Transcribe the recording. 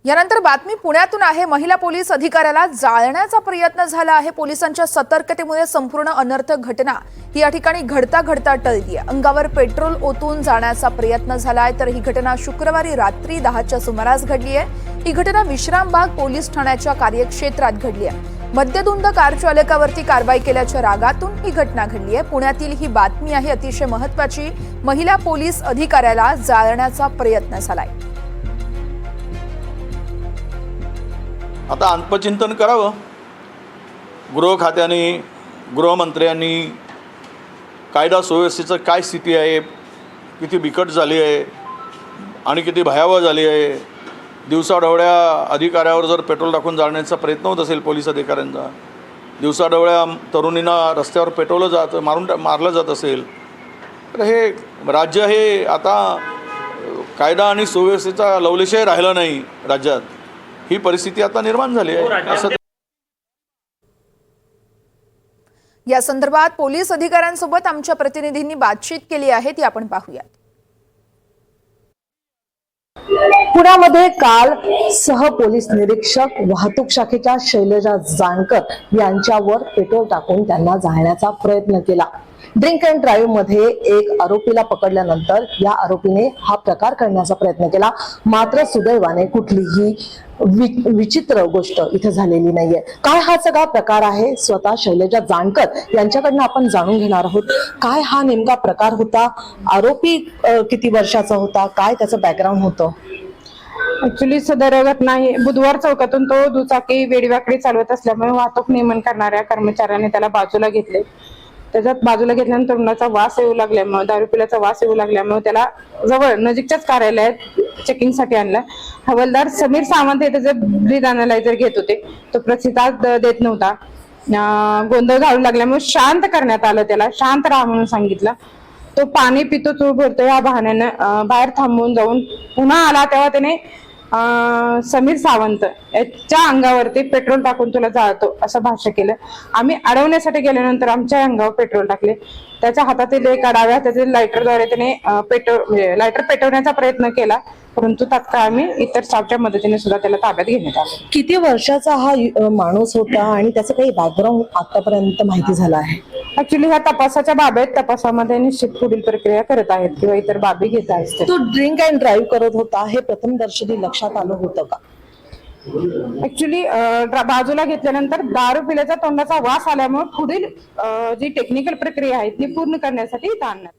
यानंतर बातमी पुण्यातून आहे। महिला पोलीस अधिकाऱ्याला जाळण्याचा प्रयत्न झाला आहे। पोलिसांच्या सतर्कतेमुळे संपूर्ण अनर्थ घटना ही या ठिकाणी घडता टळली आहे। अंगावर पेट्रोल ओतून जाण्याचा प्रयत्न झालाय। तर ही घटना शुक्रवारी रात्री 10च्या सुमारास घडली आहे। ही घटना विश्रामबाग पोलीस ठाण्याच्या कार्यक्षेत्रात घडली आहे। मद्यधुंद कार चालकावरती कारवाई केल्याच्या रागातून ही घटना घडली आहे। पुण्यातील ही बातमी आहे अतिशय महत्त्वाची। महिला पोलीस अधिकाऱ्याला जाळण्याचा प्रयत्न झालाय। आता आत्मचिंतन करावं। गृह खात्याने, गृहमंत्र्यांनी कायदा सुव्यवस्थेचं काय स्थिती आहे, किती बिकट झाली आहे आणि किती भयावह झाली आहे। दिवसाढवळ्या अधिकाऱ्यावर जर पेट्रोल टाकून जाळण्याचा प्रयत्न होत असेल पोलीस अधिकाऱ्यांचा, दिवसाढवळ्या तरुणींना रस्त्यावर पेट्रोल मारलं जात असेल, तर हे राज्य हे आता कायदा आणि सुव्यवस्थेचा लवलेशही राहिला नाही राज्यात। ही परिस्थिती आता निर्माण झाली आहे असं। या संदर्भात पोलीस अधिकाऱ्यांसोबत आमच्या प्रतिनिधींनी बातचीत केली आहे, ती आपण पाहूयात। पुण्यामध्ये काल सहपोलीस निरीक्षक वाहतूक शाखेच्या शैलजा जानकर यांच्यावर पेट्रोल टाकून त्यांना जाळण्याचा प्रयत्न केला। ड्रिंक अँड ड्राईव्ह मध्ये एक आरोपीला पकडल्यानंतर या आरोपीने हा प्रकार करण्याचा प्रयत्न केला, मात्र सुदैवाने कुठलीही विचित्र गोष्ट इथे झालेली नाहीये। काय हा सगळा प्रकार आहे, स्वतः शैलजा जानकर यांच्याकडनं आपण जाणून घेणार आहोत। काय हा नेमका प्रकार होता, आरोपी किती वर्षाचा होता, काय त्याचं बॅकग्राऊंड होतं। ऍक्च्युली सदर घटना ही बुधवार चौकातून तो दुचाकी वेडीवाकडी चालवत असल्यामुळे वाहतूक नियमन करणाऱ्या कर्मचाऱ्याने त्याला बाजूला घेतले। त्याच्यात बाजूला घेतल्यानंतर तरुणाचा वास येऊ लागल्यामुळे, दारू पिल्याचा वास येऊ लागल्यामुळे त्याला जवळ नजीकच्याच कार्यालयात चेकिंगसाठी आणलं। हवालदार समीर सावंत हे त्याचे ब्रीथ अनालायझर घेत होते, तो प्रतिसाद देत नव्हता। गोंधळ घालू लागल्यामुळे शांत करण्यात आलं, त्याला शांत राहा म्हणून सांगितलं। तो पाणी पितो, चूळ भरतो या बहाण्यानं बाहेर थांबून जाऊन पुन्हा आला, तेव्हा त्याने समीर सावंत याच्या अंगावरती पेट्रोल टाकून तुला जाळतो असं भाष्य केलं। आम्ही अडवण्यासाठी गेल्यानंतर आमच्या अंगावर पेट्रोल टाकले। त्याच्या हातातील एक डाव्या त्याचे लायटरद्वारे त्याने लायटर पेटवण्याचा प्रयत्न केला, परंतु तात्काळ आम्ही इतर स्टाफच्या मदतीने सुद्धा त्याला ताब्यात घेण्यात आलं। किती वर्षाचा हा माणूस होता आणि त्याचं काही बॅकग्राऊंड आतापर्यंत माहिती झालं आहे? ऍक्च्युली ह्या तपासाच्या बाबी आहेत, तपासामध्ये निश्चित पुढील प्रक्रिया करत आहेत किंवा इतर बाबी घेत आहेत। तो ड्रिंक अँड ड्राईव्ह करत होता हे प्रथमदर्शनी लक्षात आलं होतं का? ऍक्च्युली बाजूला घेतल्यानंतर दारू पिल्याचा तोंडाचा वास आल्यामुळे पुढील जी टेक्निकल प्रक्रिया आहे ती पूर्ण करण्यासाठी इथं आणण्यात